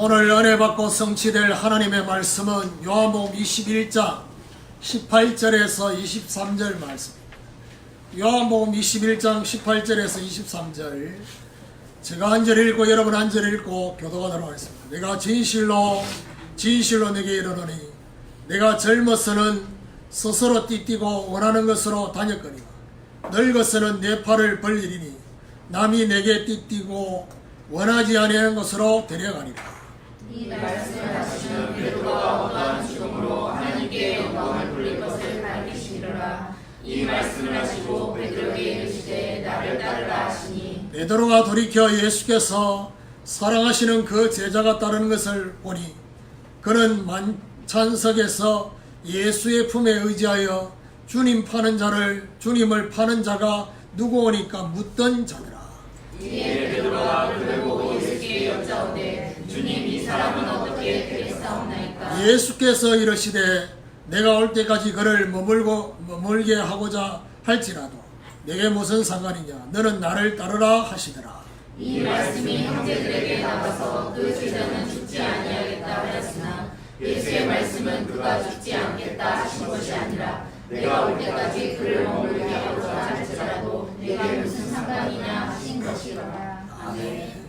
오늘 은혜 받고 성취될 하나님의 말씀은 요한복음 21장 18절에서 23절 말씀입니다. 요한복음 21장 18절에서 23절 제가 한 절 읽고 여러분 한 절 읽고 교도하도록 하겠습니다. 내가 진실로 내게 이르노니 내가 젊어서는 스스로 띠띠고 원하는 것으로 다녔거니와 늙어서는 내 팔을 벌리리니 남이 내게 띠띠고 원하지 아니하는 것으로 데려가니라. 이 말씀을 하시는 베드로가 어떠한 죽음으로 하나님께 영광을 돌릴 것을 밝히시리라. 이 말씀을 하시고 베드로에게 이르시되 나를 따르라 하시니 베드로가 돌이켜 예수께서 사랑하시는 그 제자가 따르는 것을 보니 그는 만찬석에서 예수의 품에 의지하여 주님을 파는 자가 누구오니까 묻던 자더라. 이에 베드로가 그를 보고 예수께 여짜오되 주님 이 사람은 어떻게 되겠사옵나이까. 예수께서 이르시되 내가 올 때까지 그를 머물게 하고자 할지라도 내게 무슨 상관이냐 너는 나를 따르라 하시더라. 이 말씀이 형제들에게 나가서 그 제자는 죽지 아니하겠다 하였으나 예수의 말씀은 그가 죽지 않겠다 하신 것이 아니라 내가 올 때까지 그를 머물게 하고자 할지라도 내게 무슨 상관이냐 하신 것이라. 아멘.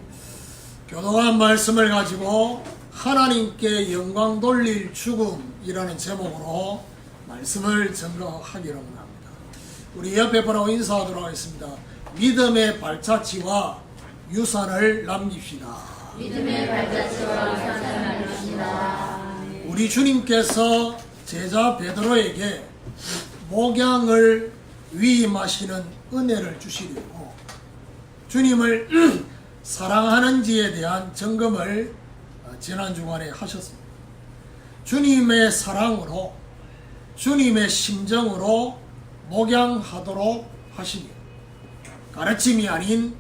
교도한 말씀을 가지고 하나님께 영광 돌릴 죽음이라는 제목으로 말씀을 증거하기로 합니다. 우리 옆에 분하고 인사하도록 하겠습니다. 믿음의 발자취와 유산을 남깁시다. 믿음의 발자취와 유산을 남깁시다. 우리 주님께서 제자 베드로에게 목양을 위임하시는 은혜를 주시려고 주님을 사랑하는지에 대한 점검을 지난 주간에 하셨습니다. 주님의 사랑으로 주님의 심정으로 목양하도록 하시며 가르침이 아닌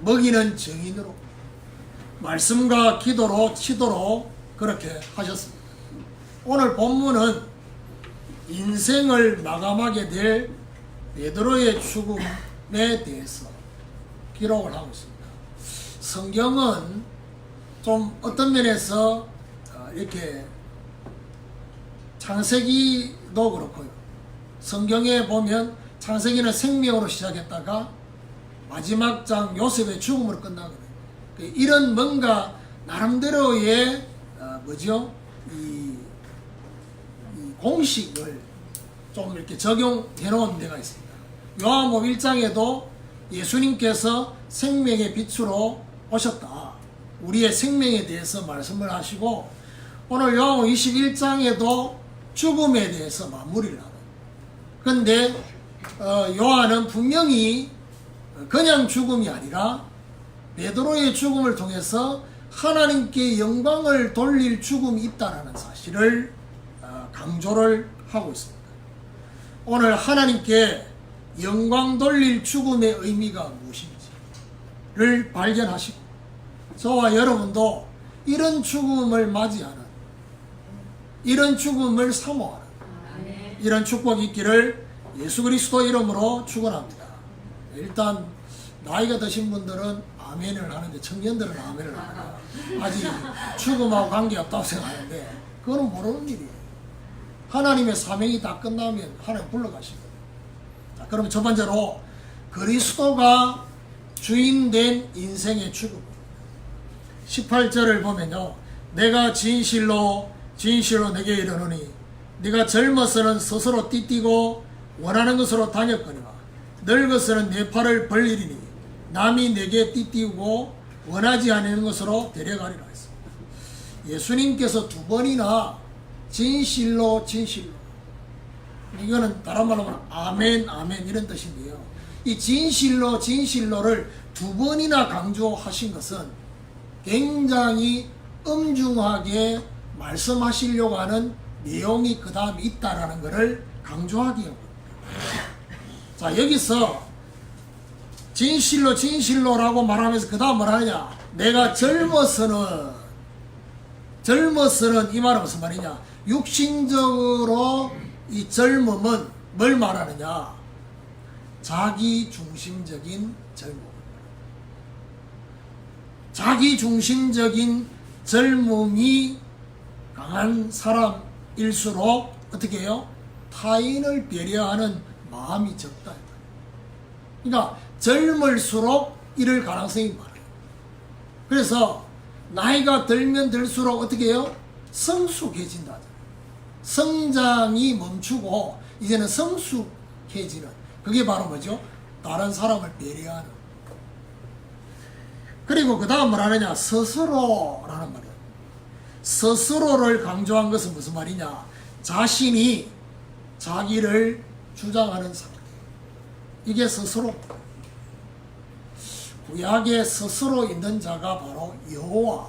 먹이는 정인으로 말씀과 기도로 치도록 그렇게 하셨습니다. 오늘 본문은 인생을 마감하게 될 베드로의 죽음에 대해서 기록을 하고 있습니다. 성경은 좀 어떤 면에서 이렇게 창세기도 그렇고요. 성경에 보면 창세기는 생명으로 시작했다가 마지막 장 요셉의 죽음으로 끝나거든요. 이런 뭔가 나름대로의 이 공식을 좀 이렇게 적용해 놓은 데가 있습니다. 요한복음 1장에도 예수님께서 생명의 빛으로 오셨다. 우리의 생명에 대해서 말씀을 하시고 오늘 요한복음 21장에도 죽음에 대해서 마무리를 하는. 그런데 요한은 분명히 그냥 죽음이 아니라 베드로의 죽음을 통해서 하나님께 영광을 돌릴 죽음이 있다는 사실을 강조를 하고 있습니다. 오늘 하나님께 영광 돌릴 죽음의 의미가 무엇인지를 발견하시고 저와 여러분도 이런 죽음을 맞이하는 이런 죽음을 사모하는 이런 축복이 있기를 예수 그리스도 이름으로 축원합니다. 일단 나이가 드신 분들은 아멘을 하는데 청년들은 아멘을 안 해요. 아직 죽음하고 관계없다고 생각하는데 그거는 모르는 일이에요. 하나님의 사명이 다 끝나면 하나님 불러가시거든요. 자, 그러면 첫 번째로 그리스도가 주인된 인생의 죽음. 18절을 보면요. 내가 진실로 내게 이르노니 네가 젊어서는 스스로 띠띠고 원하는 것으로 다녔거니와 늙어서는 내 팔을 벌리리니 남이 내게 띠띠고 원하지 않는 것으로 데려가리라 했습니다. 예수님께서 두 번이나 진실로 이거는 다른 말로 하면 아멘 이런 뜻인데요. 이 진실로를 두 번이나 강조하신 것은 굉장히 엄중하게 말씀하시려고 하는 내용이 그 다음에 있다라는 것을 강조하기 위한 겁니다. 자, 여기서 진실로라고 말하면서 그 다음 뭐라 하냐? 내가 젊어서는 이 말은 무슨 말이냐? 육신적으로 이 젊음은 뭘 말하느냐? 자기 중심적인 젊음. 자기 중심적인 젊음이 강한 사람일수록 어떻게 해요? 타인을 배려하는 마음이 적다. 그러니까 젊을수록 이럴 가능성이 많아요. 그래서 나이가 들면 들수록 어떻게 해요? 성숙해진다. 성장이 멈추고 이제는 성숙해지는, 그게 바로 뭐죠? 다른 사람을 배려하는. 그리고 그 다음 뭘 하느냐? 스스로라는 말이에요. 스스로를 강조한 것은 무슨 말이냐? 자신이 자기를 주장하는 사람. 이게 스스로. 구약에 스스로 있는 자가 바로 여호와.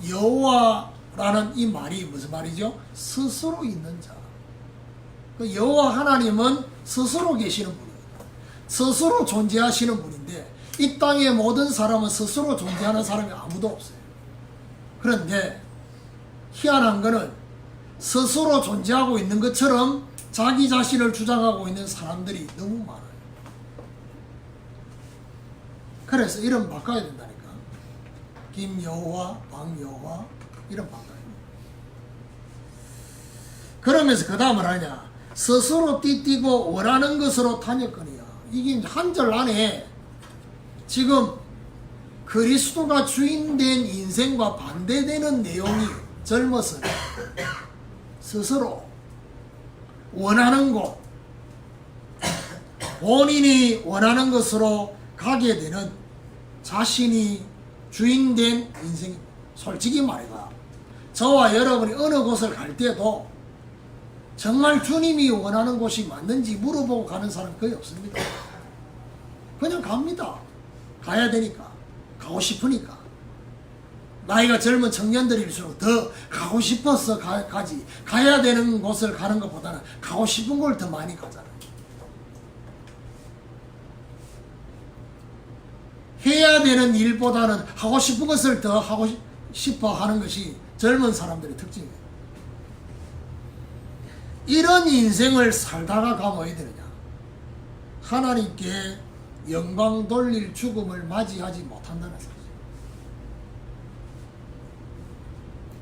여호와라는 이 말이 무슨 말이죠? 스스로 있는 자. 그 여호와 하나님은 스스로 계시는 분입니다. 스스로 존재하시는 분인데 이 땅의 모든 사람은 스스로 존재하는 사람이 아무도 없어요. 그런데 희한한 거는 스스로 존재하고 있는 것처럼 자기 자신을 주장하고 있는 사람들이 너무 많아요. 그래서 이름 바꿔야 된다니까. 김여호와, 방여호와 이름 바꿔야 돼. 그러면서 그 다음을 하냐? 스스로 띠띠고 원하는 것으로 타녔거니와. 이게 한 절 안에 지금 그리스도가 주인된 인생과 반대되는 내용이 젊어서 스스로 원하는 곳, 본인이 원하는 것으로 가게 되는 자신이 주인된 인생입니다. 솔직히 말해봐. 저와 여러분이 어느 곳을 갈 때도 정말 주님이 원하는 곳이 맞는지 물어보고 가는 사람 거의 없습니다. 그냥 갑니다. 가야 되니까. 가고 싶으니까. 나이가 젊은 청년들일수록 더 가고 싶어서 가지. 가야 되는 곳을 가는 것보다는 가고 싶은 걸 더 많이 가잖아요. 해야 되는 일보다는 하고 싶은 것을 더 하고 싶어 하는 것이 젊은 사람들의 특징이에요. 이런 인생을 살다가 가면 어떻게 되느냐? 하나님께 영광 돌릴 죽음을 맞이하지 못한다는 사실.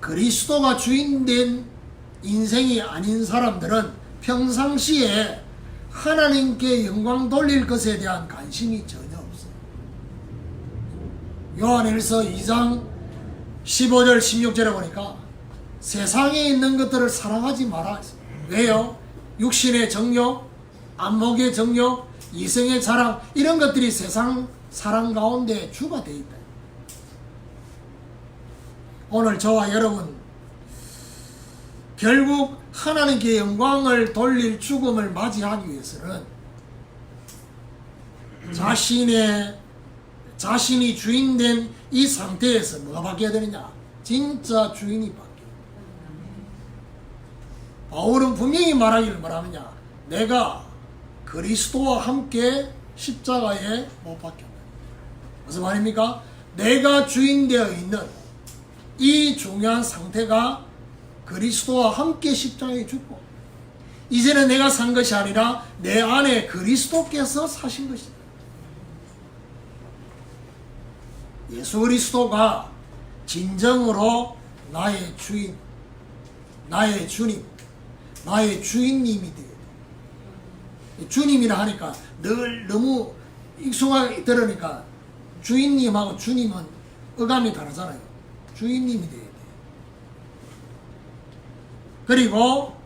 그리스도가 주인된 인생이 아닌 사람들은 평상시에 하나님께 영광 돌릴 것에 대한 관심이 전혀 없어요. 요한일서 2장 15절 16절에 보니까 세상에 있는 것들을 사랑하지 마라. 왜요? 육신의 정욕, 안목의 정욕, 이성의 자랑, 이런 것들이 세상 사랑 가운데 주가 되어 있다. 오늘 저와 여러분 결국 하나님께 영광을 돌릴 죽음을 맞이하기 위해서는 자신이 주인된 이 상태에서 뭐가 바뀌어야 되느냐? 진짜 주인이 바뀌어요. 바울은 분명히 말하기를 뭐라느냐? 내가 그리스도와 함께 십자가에 못 박혔다. 무슨 말입니까? 내가 주인되어 있는 이 중요한 상태가 그리스도와 함께 십자가에 죽고, 이제는 내가 산 것이 아니라 내 안에 그리스도께서 사신 것이다. 예수 그리스도가 진정으로 나의 주인, 나의 주님, 나의 주인님이 되어야 돼. 주님이라 하니까 늘 너무 익숙하게 들으니까 주인님하고 주님은 어감이 다르잖아요. 주인님이 되어야 돼. 그리고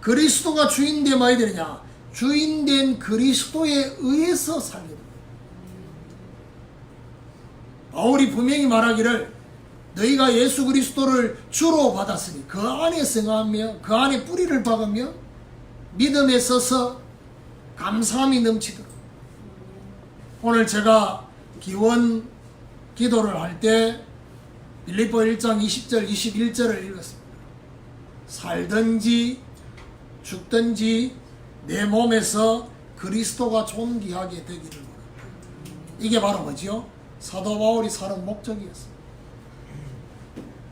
그리스도가 주인되면 뭐야 되느냐? 주인된 그리스도에 의해서 살게 됩니다. 바울이 분명히 말하기를 너희가 예수 그리스도를 주로 받았으니 그 안에 성하며 그 안에 뿌리를 박으며 믿음에 서서 감사함이 넘치도록. 오늘 제가 기원 기도를 할 때 빌립보 1장 20절 21절을 읽었습니다. 살든지 죽든지 내 몸에서 그리스도가 존귀하게 되기를 원한다. 이게 바로 뭐지요? 사도 바울이 사는 목적이었습니다.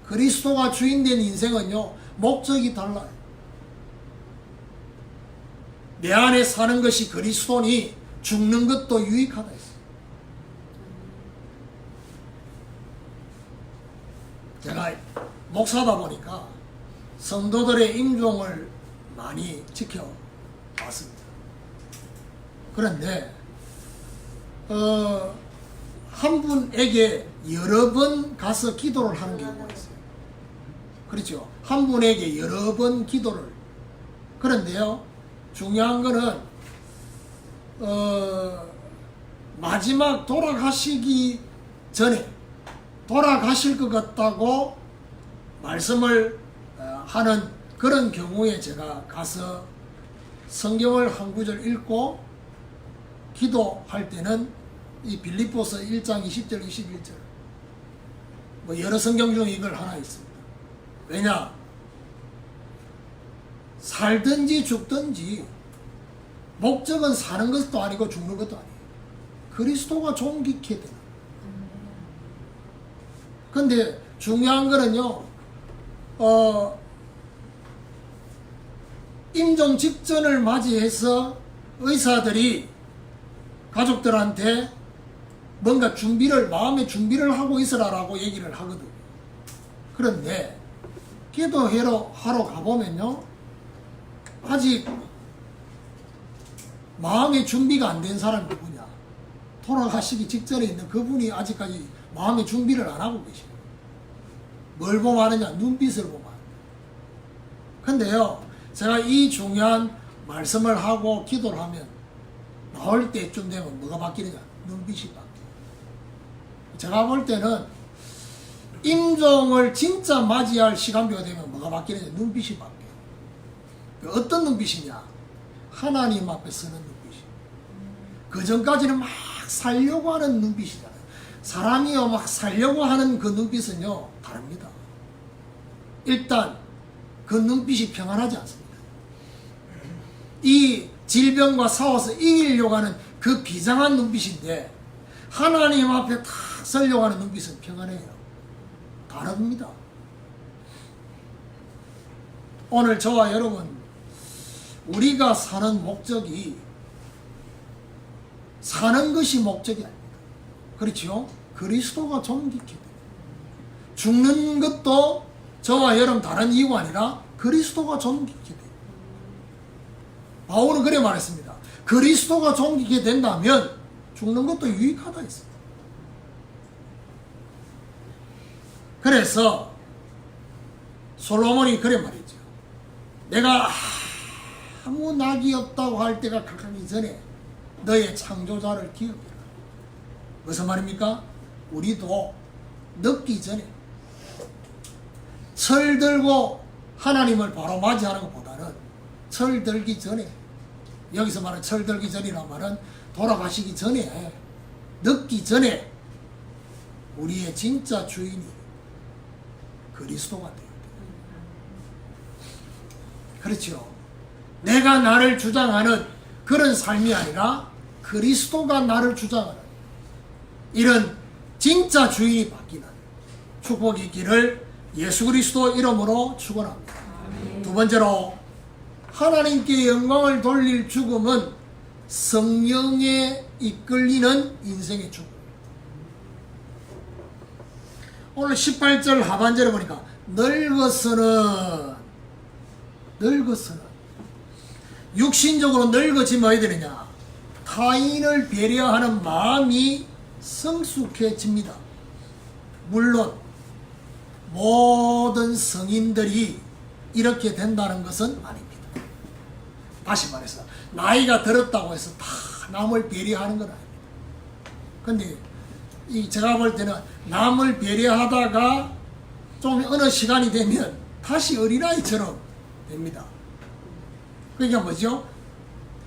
그리스도가 주인된 인생은요, 목적이 달라요. 내 안에 사는 것이 그리스도니 죽는 것도 유익하다 했어요. 제가 목사다 보니까 성도들의 임종을 많이 지켜왔습니다. 그런데 한 분에게 여러 번 가서 기도를 하는 경우가 있어요. 그렇죠. 한 분에게 여러 번 기도를. 그런데요, 중요한 거는 마지막 돌아가시기 전에 돌아가실 것 같다고 말씀을 하는 그런 경우에 제가 가서 성경을 한 구절 읽고 기도할 때는 이 빌립보서 1장 20절 21절 뭐 여러 성경 중에 이걸 하나 있습니다. 왜냐? 살든지 죽든지 목적은 사는 것도 아니고 죽는 것도 아니에요. 그리스도가 존귀케 되는. 근데 중요한 거는요, 임종 직전을 맞이해서 의사들이 가족들한테 뭔가 마음의 준비를 하고 있으라라고 얘기를 하거든요. 그런데 기도하러 가보면요, 아직 마음의 준비가 안 된 사람이 누구냐? 돌아가시기 직전에 있는 그분이 아직까지 마음의 준비를 안 하고 계시고, 뭘 보면 하느냐? 눈빛을 보면 합니다. 근데요, 제가 이 중요한 말씀을 하고 기도를 하면 나올 때쯤 되면 뭐가 바뀌느냐? 눈빛이 바뀌어요. 제가 볼 때는 임종을 진짜 맞이할 시간표가 되면 뭐가 바뀌느냐? 눈빛이 바뀌어요. 어떤 눈빛이냐? 하나님 앞에 서는 눈빛이에요. 그 전까지는 막 살려고 하는 눈빛이잖아요. 사람이요, 막 살려고 하는 그 눈빛은요, 다릅니다. 일단 그 눈빛이 평안하지 않습니다. 이 질병과 싸워서 이기려고 하는 그 비장한 눈빛인데, 하나님 앞에 탁 서려고 하는 눈빛은 평안해요. 다릅니다. 오늘 저와 여러분, 우리가 사는 목적이 사는 것이 목적이 아닙니다. 그렇죠? 그리스도가 존귀케 됩니다. 죽는 것도 저와 여러분 다른 이유가 아니라 그리스도가 존귀케 됩니다. 바울은 그래 말했습니다. 그리스도가 존귀케 된다면 죽는 것도 유익하다 했습니다. 그래서 솔로몬이 그래 말했죠. 내가 아무 낙이 없다고 할 때가 가까이 전에 너의 창조자를 기억해라. 무슨 말입니까? 우리도 늦기 전에 철 들고 하나님을 바로 맞이하는 것보다는 철 들기 전에, 여기서 말하는 철 들기 전이란 말은 돌아가시기 전에, 늦기 전에 우리의 진짜 주인이 그리스도가 되어야 돼요. 그렇죠? 내가 나를 주장하는 그런 삶이 아니라 그리스도가 나를 주장하는 이런 진짜 주인이 바뀌는 축복이 있기를 예수 그리스도 이름으로 축원합니다. 두 번째로, 하나님께 영광을 돌릴 죽음은 성령에 이끌리는 인생의 죽음. 오늘 18절 하반절에 보니까 늙어서는 육신적으로 늙어지면 어떻게 되느냐? 타인을 배려하는 마음이 성숙해집니다. 물론 모든 성인들이 이렇게 된다는 것은 아닙니다. 다시 말해서 나이가 들었다고 해서 다 남을 배려하는 건 아닙니다. 근데 제가 볼 때는 남을 배려하다가 좀 어느 시간이 되면 다시 어린아이처럼 됩니다. 그러니까 뭐죠?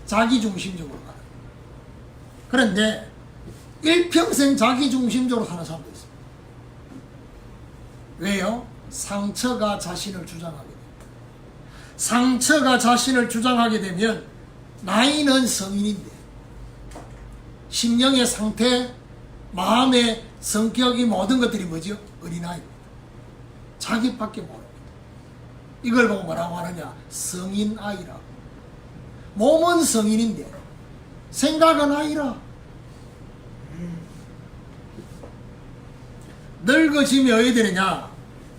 자기중심적으로 가는. 그런데 일평생 자기중심적으로 사는 사람도 있습니다. 왜요? 상처가 자신을 주장하게 됩니다. 상처가 자신을 주장하게 되면 나이는 성인인데 심령의 상태, 마음의 성격이 모든 것들이 뭐죠? 어린아이입니다. 자기밖에 모릅니다. 이걸 보고 뭐라고 하느냐? 성인아이라고. 몸은 성인인데 생각은 아이라. 늙어지면 어떻게 되느냐?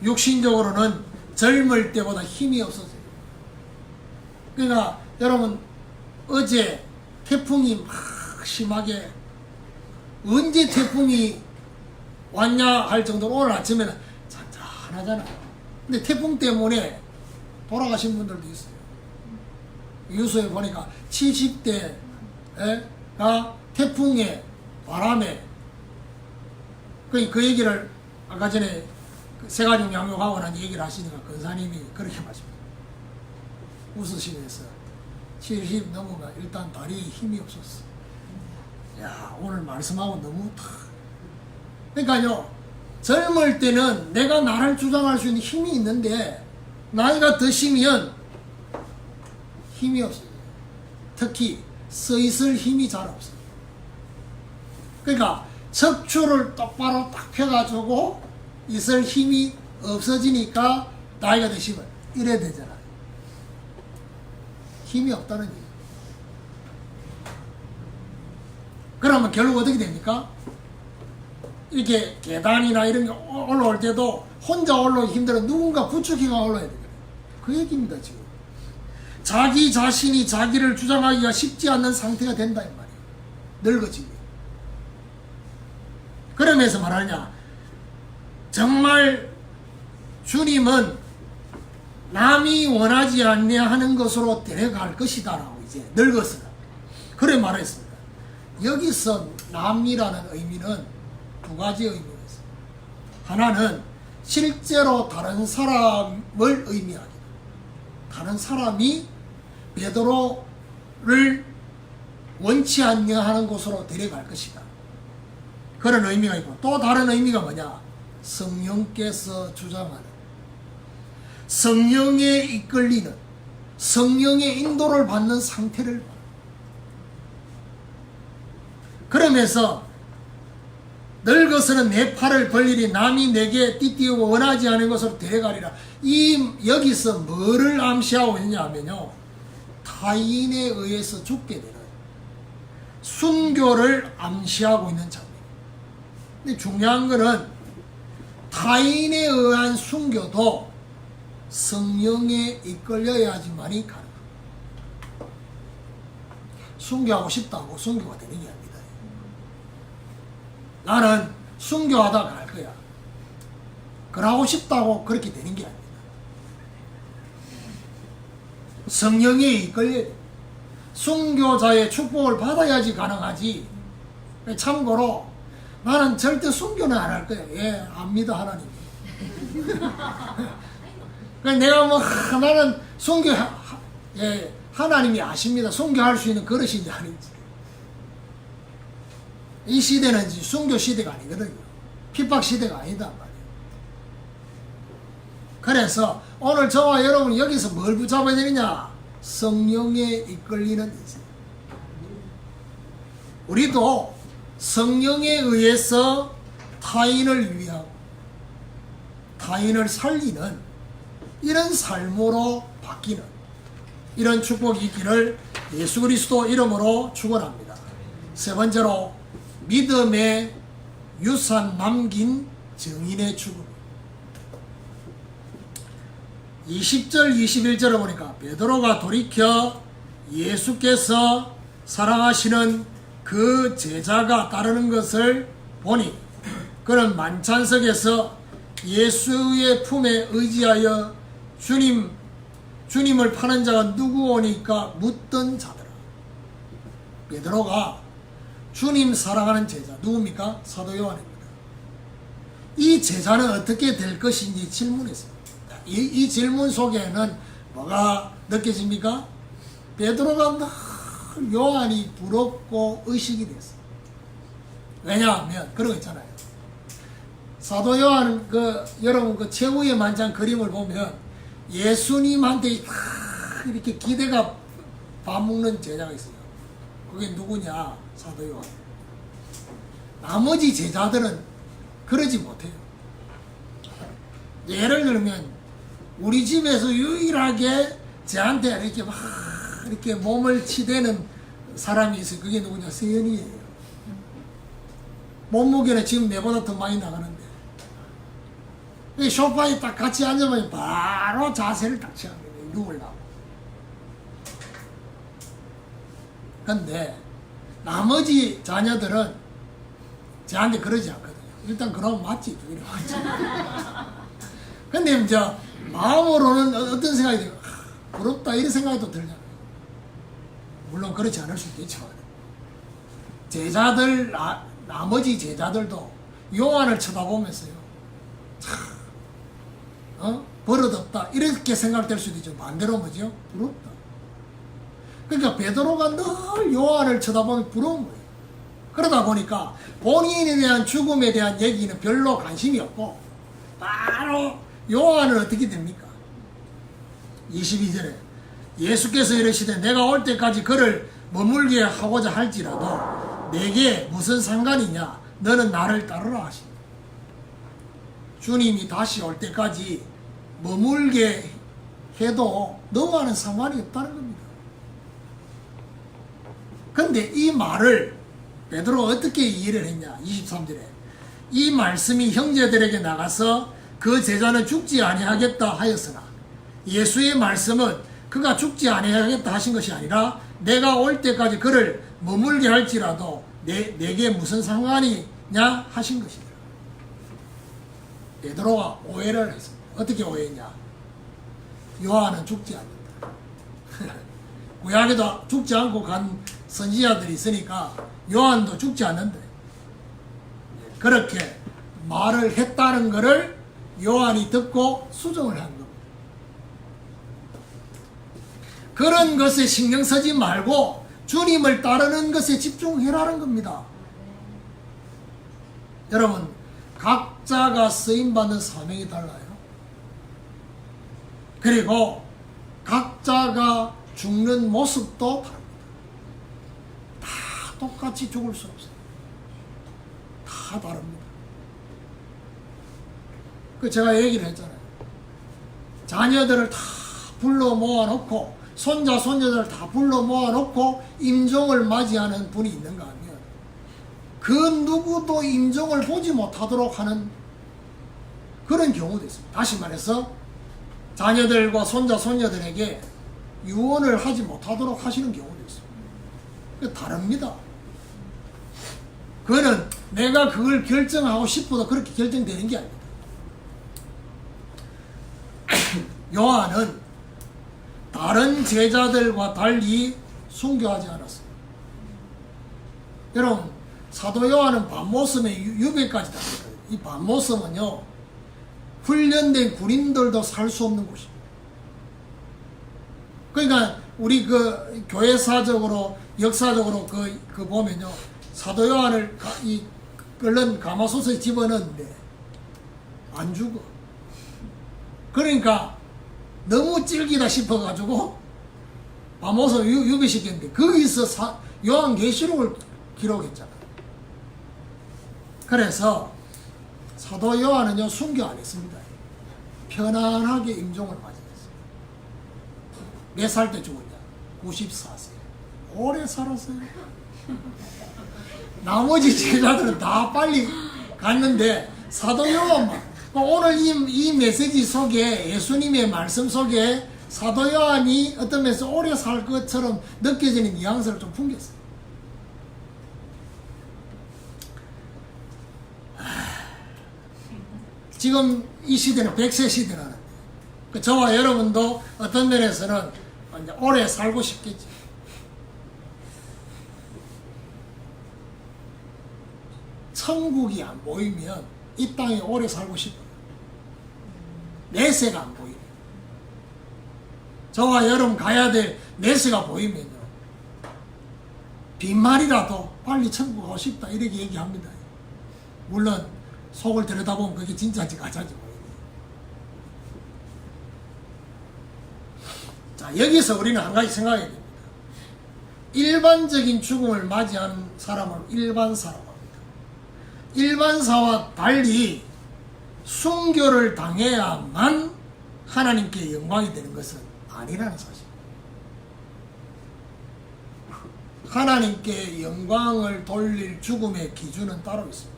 육신적으로는 젊을 때보다 힘이 없어져요. 그러니까 여러분 어제 태풍이 막 심하게 언제 태풍이 왔냐 할 정도로 오늘 아침에는 잔잔하잖아요. 근데 태풍 때문에 돌아가신 분들도 있어요. 뉴스에 보니까 70대가 태풍에 바람에 그 얘기를 아까 전에 세가족 양육하고 난 얘기를 하시니까 근사님이 그렇게 말씀합니다. 웃으시면서 70 넘으면 일단 다리에 힘이 없었어. 야, 오늘 말씀하고 너무 그러니까요, 젊을 때는 내가 나를 주장할 수 있는 힘이 있는데 나이가 드시면 힘이 없어요. 특히 서 있을 힘이 잘 없어요. 그러니까 척추를 똑바로 딱 펴가지고 있을 힘이 없어지니까 나이가 드시면 이래야 되잖아요. 힘이 없다는 얘기예요. 그러면 결국 어떻게 됩니까? 이렇게 계단이나 이런 게 올라올 때도 혼자 올라오기 힘들어 누군가 부축해가 올라야 돼요. 그 얘기입니다, 지금. 자기 자신이 자기를 주장하기가 쉽지 않는 상태가 된다 이 말이에요. 늙어지면. 그러면서 말하냐, 정말 주님은 남이 원하지 않냐 하는 것으로 데려갈 것이다 라고 이제 늙어서 그래 말했습니다. 여기서 남이라는 의미는 두 가지 의미가 있어요. 하나는 실제로 다른 사람을 의미하기다. 다른 사람이 베드로를 원치 않냐 하는 곳으로 데려갈 것이다. 그런 의미가 있고, 또 다른 의미가 뭐냐? 성령께서 주장하는, 성령에 이끌리는, 성령의 인도를 받는 상태를 말합니다. 그러면서 늙어서는 내 팔을 벌리리 남이 내게 띠띠우고 원하지 않은 것으로 데려가리라. 여기서 뭐를 암시하고 있냐 하면요, 타인에 의해서 죽게 되는 순교를 암시하고 있는 장면. 근데 중요한 거는 타인에 의한 순교도 성령에 이끌려야지만이 가능합니다. 순교하고 싶다고 순교가 되는 게 아닙니다. 나는 순교하다 갈 거야. 그러고 싶다고 그렇게 되는 게 아닙니다. 성령에 이끌려야 돼. 순교자의 축복을 받아야지 가능하지. 참고로 나는 절대 순교는 안 할 거야. 예, 압니다, 하나님. 내가 뭐 나는 순교, 예, 하나님이 아십니다. 순교할 수 있는 그릇인지 아닌지. 이 시대는 순교 시대가 아니거든요. 핍박 시대가 아니다 말이에요. 그래서 오늘 저와 여러분 여기서 뭘 붙잡아야 되느냐? 성령에 이끌리는 인생. 우리도 성령에 의해서 타인을 위하고 타인을 살리는 이런 삶으로 바뀌는 이런 축복이 있기를 예수 그리스도 이름으로 축원합니다. 세 번째로 믿음의 유산 남긴 증인의 죽음. 20절 21절을 보니까 베드로가 돌이켜 예수께서 사랑하시는 그 제자가 따르는 것을 보니 그는 만찬석에서 예수의 품에 의지하여 주님을 파는 자가 누구 오니까 묻던 자더라. 베드로가 주님 사랑하는 제자 누굽니까? 사도 요한입니다. 이 제자는 어떻게 될 것인지 질문했습니다. 이 질문 속에는 뭐가 느껴집니까? 베드로가 늘 요한이 부럽고 의식이 됐어요. 왜냐하면 그런 거 있잖아요. 사도 요한 여러분 그 최후의 만찬 그림을 보면 예수님한테 이렇게 기대가 봐먹는 제자가 있어요. 그게 누구냐? 사도 요한. 나머지 제자들은 그러지 못해요. 예를 들면 우리 집에서 유일하게 저한테 이렇게 막 이렇게 몸을 치대는 사람이 있어요. 그게 누구냐? 세연이에요. 몸무게는 지금 내보다 더 많이 나가는데 이 소파에 딱 같이 앉으면 바로 자세를 딱 취합니다. 누우려고. 근데 나머지 자녀들은 저한테 그러지 않거든요. 일단 그러면 맞지. 이래 맞지. 근데 이제 마음으로는 어떤 생각이 들어요? 부럽다 이런 생각이 또 들잖아요. 물론 그렇지 않을 수 있겠죠. 제자들 나머지 제자들도 요한을 쳐다보면서요. 버릇없다 이렇게 생각될 수도 있죠. 반대로 뭐죠? 부럽다. 그러니까 베드로가 늘 요한을 쳐다보면 부러운 거예요. 그러다 보니까 본인에 대한 죽음에 대한 얘기는 별로 관심이 없고 바로 요한은 어떻게 됩니까? 22절에 예수께서 이르시되 내가 올 때까지 그를 머물게 하고자 할지라도 내게 무슨 상관이냐 너는 나를 따르라 하십니다. 주님이 다시 올 때까지 머물게 해도 너와는 상관이 없다는 겁니다. 근데 이 말을 베드로가 어떻게 이해를 했냐? 23절에 이 말씀이 형제들에게 나가서 그 제자는 죽지 아니하겠다 하였으나 예수의 말씀은 그가 죽지 아니하겠다 하신 것이 아니라 내가 올 때까지 그를 머물게 할지라도 내게 무슨 상관이냐 하신 것이다. 베드로가 오해를 했습니다. 어떻게 오해했냐? 요한은 죽지 않는다. 구약에도 죽지 않고 간 선지자들이 있으니까 요한도 죽지 않는다. 그렇게 말을 했다는 것을 요한이 듣고 수정을 한 겁니다. 그런 것에 신경 쓰지 말고 주님을 따르는 것에 집중해라는 겁니다. 여러분, 각자가 쓰임받는 사명이 달라요. 그리고 각자가 죽는 모습도 다릅니다. 다 똑같이 죽을 수 없어요. 다 다릅니다. 그 제가 얘기를 했잖아요. 자녀들을 다 불러 모아놓고 손자 손녀들을 다 불러 모아놓고 임종을 맞이하는 분이 있는가 하면 그 누구도 임종을 보지 못하도록 하는 그런 경우도 있습니다. 다시 말해서 자녀들과 손자 손녀들에게 유언을 하지 못하도록 하시는 경우도 있습니다. 다릅니다. 그거는 내가 그걸 결정하고 싶어도 그렇게 결정되는 게 아닙니다. 요한은 다른 제자들과 달리 순교하지 않았어요. 여러분, 사도 요한은 밤모섬에 유배까지 당했어요. 이 밤모섬은요, 훈련된 군인들도 살 수 없는 곳입니다. 그러니까 우리 그 교회사적으로 역사적으로 그 보면요, 사도 요한을 이 끓는 가마솥에 집어넣는데 안 죽어. 그러니까 너무 질기다 싶어가지고 밤모섬 유배시켰는데 거기서 요한계시록을 기록했잖아요. 그래서 사도 요한은요 순교 안 했습니다. 편안하게 임종을 맞이했어요. 몇 살 때 죽었냐? 94세. 오래 살았어요. 나머지 제자들은 다 빨리 갔는데 사도 요한만 오늘 이 메시지 속에 예수님의 말씀 속에 사도 요한이 어떤 면에서 오래 살 것처럼 느껴지는 뉘앙스를 좀 풍겼어요. 지금 이 시대는 100세 시대라는데 저와 여러분도 어떤 면에서는 이제 오래 살고 싶겠지. 천국이 안 보이면 이 땅에 오래 살고 싶어요. 내세가 안 보이네. 저와 여러분 가야 될 내세가 보이면요, 빈말이라도 빨리 천국 가고 싶다 이렇게 얘기합니다. 물론 속을 들여다보면 그게 진짜인지 가짜인지 모르겠네요. 자, 여기서 우리는 한 가지 생각해야 됩니다. 일반적인 죽음을 맞이하는 사람을 일반사라고 합니다. 일반사와 달리 순교를 당해야만 하나님께 영광이 되는 것은 아니라는 사실입니다. 하나님께 영광을 돌릴 죽음의 기준은 따로 있습니다.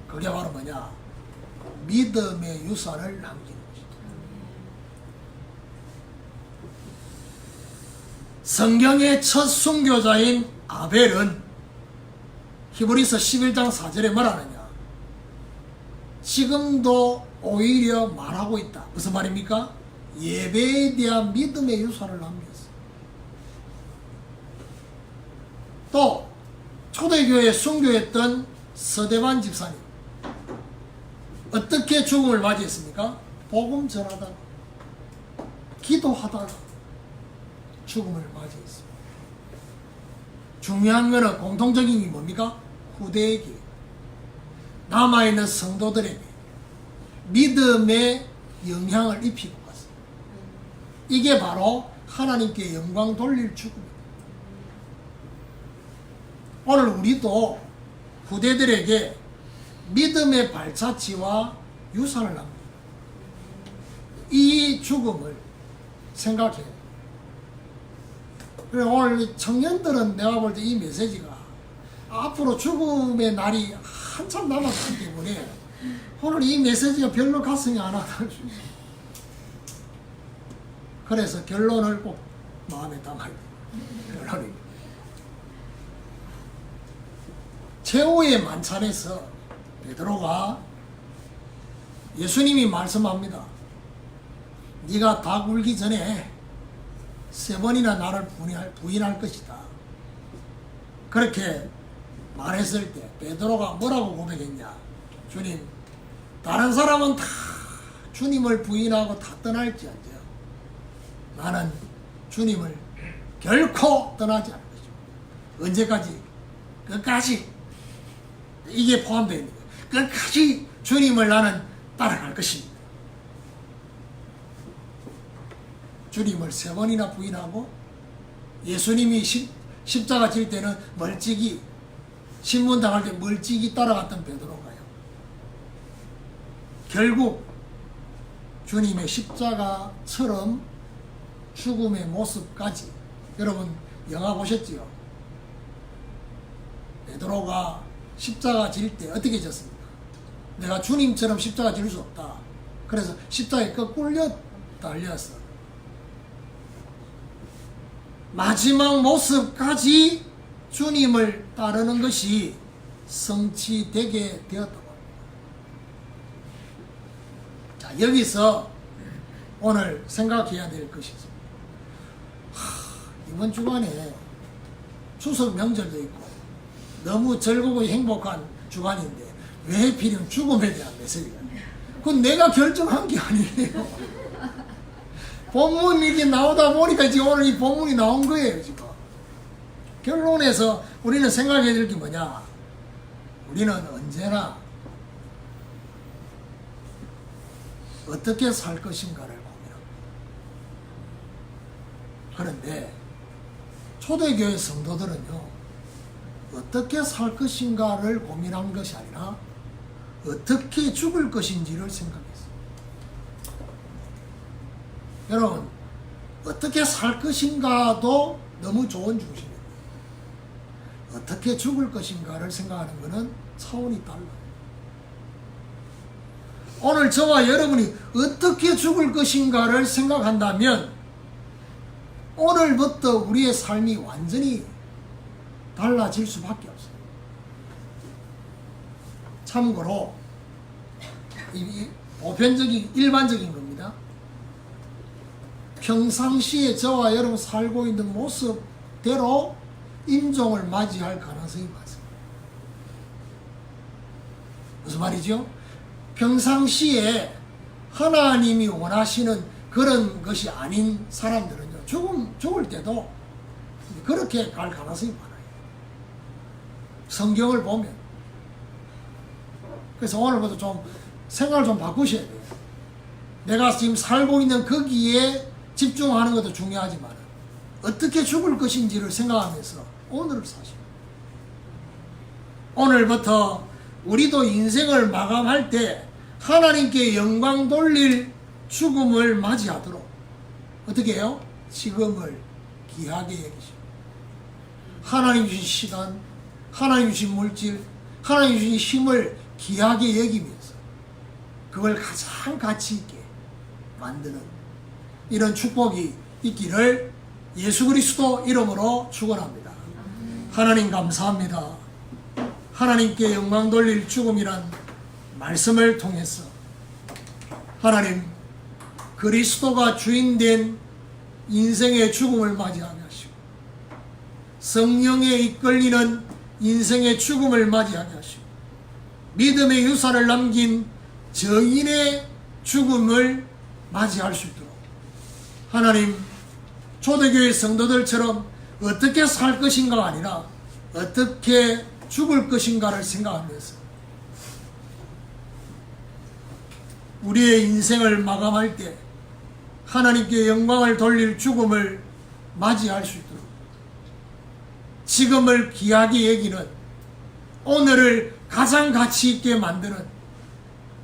그게 바로 뭐냐? 믿음의 유산을 남기는 것이다. 성경의 첫 순교자인 아벨은 히브리서 11장 4절에 뭐라느냐, 지금도 오히려 말하고 있다. 무슨 말입니까? 예배에 대한 믿음의 유산을 남겼어. 또 초대교회에 순교했던 서대반 집사님 어떻게 죽음을 맞이했습니까? 복음 전하다가 기도하다가 죽음을 맞이했습니다. 중요한 것은 공통적인 게 뭡니까? 후대에게, 남아있는 성도들에게 믿음의 영향을 입히고 갔습니다. 이게 바로 하나님께 영광 돌릴 죽음입니다. 오늘 우리도 후대들에게 믿음의 발자취와 유산을 남깁니다. 이 죽음을 생각해요. 그래, 오늘 청년들은 내가 볼 때 이 메시지가 앞으로 죽음의 날이 한참 남았기 때문에 오늘 이 메시지가 별로 가슴이 안 와닿을 수 있어요. 그래서 결론을 꼭 마음에 담아야 돼요. 결론이. 최후의 만찬에서 베드로가 예수님이 말씀합니다. 네가 다 굴기 전에 3번이나 나를 부인할 것이다. 그렇게 말했을 때 베드로가 뭐라고 고백했냐? 주님, 다른 사람은 다 주님을 부인하고 다 떠날지언정 나는 주님을 결코 떠나지 않을 것이고, 언제까지? 끝까지. 이게 포함되어 있는 거예요. 끝까지 주님을 나는 따라갈 것입니다. 주님을 3번이나 부인하고, 예수님이 십자가 질 때는 멀찍이, 신문 당할 때 멀찍이 따라갔던 베드로가요, 결국 주님의 십자가처럼 죽음의 모습까지, 여러분 영화 보셨지요? 베드로가 십자가 질 때 어떻게 졌습니까? 내가 주님처럼 십자가 질 수 없다. 그래서 십자가에 끌려 달렸어. 마지막 모습까지 주님을 따르는 것이 성취되게 되었다고 합니다. 자, 여기서 오늘 생각해야 될 것이 있습니다. 이번 주간에 추석 명절도 있고 너무 즐거고 행복한 주간인데 왜 하필이면 죽음에 대한 메시지가, 그건 내가 결정한 게 아니에요. 본문이 이렇게 나오다 보니까 지금 오늘 이 본문이 나온 거예요. 지금 결론에서 우리는 생각해야 될 게 뭐냐, 우리는 언제나 어떻게 살 것인가를 고민합니다. 그런데 초대교회 성도들은요, 어떻게 살 것인가를 고민한 것이 아니라 어떻게 죽을 것인지를 생각했어요. 여러분, 어떻게 살 것인가도 너무 좋은 중심입니다. 어떻게 죽을 것인가를 생각하는 것은 차원이 달라요. 오늘 저와 여러분이 어떻게 죽을 것인가를 생각한다면 오늘부터 우리의 삶이 완전히 달라질 수밖에 없어요. 참고로 이 보편적인 일반적인 겁니다. 평상시에 저와 여러분 살고 있는 모습대로 임종을 맞이할 가능성이 많습니다. 무슨 말이죠? 평상시에 하나님이 원하시는 그런 것이 아닌 사람들은요, 죽을 때도 그렇게 갈 가능성이 많아요. 성경을 보면. 그래서 오늘부터 좀 생각을 좀 바꾸셔야 돼요. 내가 지금 살고 있는 거기에 집중하는 것도 중요하지만 어떻게 죽을 것인지를 생각하면서 오늘을 사십니다. 오늘부터 우리도 인생을 마감할 때 하나님께 영광 돌릴 죽음을 맞이하도록 어떻게 해요? 지금을 귀하게 여기십니다. 하나님 주신 시간, 하나님 주신 물질, 하나님 주신 힘을 귀하게 여기면서 그걸 가장 가치 있게 만드는 이런 축복이 있기를 예수 그리스도 이름으로 축원합니다. 하나님 감사합니다. 하나님께 영광 돌릴 죽음이란 말씀을 통해서 하나님 그리스도가 주인된 인생의 죽음을 맞이하게 하시고 성령에 이끌리는 인생의 죽음을 맞이하게 하시고 믿음의 유산을 남긴 정인의 죽음을 맞이할 수 있도록 하나님 초대교회 성도들처럼 어떻게 살 것인가가 아니라 어떻게 죽을 것인가를 생각하면서 우리의 인생을 마감할 때 하나님께 영광을 돌릴 죽음을 맞이할 수 있도록 지금을 귀하게 여기는 오늘을 가장 가치 있게 만드는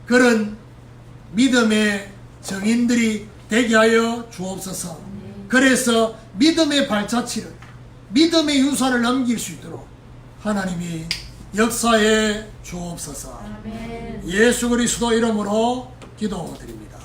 그런 믿음의 정인들이 되게 하여 주옵소서. 그래서 믿음의 발자취를 믿음의 유산을 남길 수 있도록 하나님이 역사해 주옵소서. 예수 그리스도 이름으로 기도드립니다.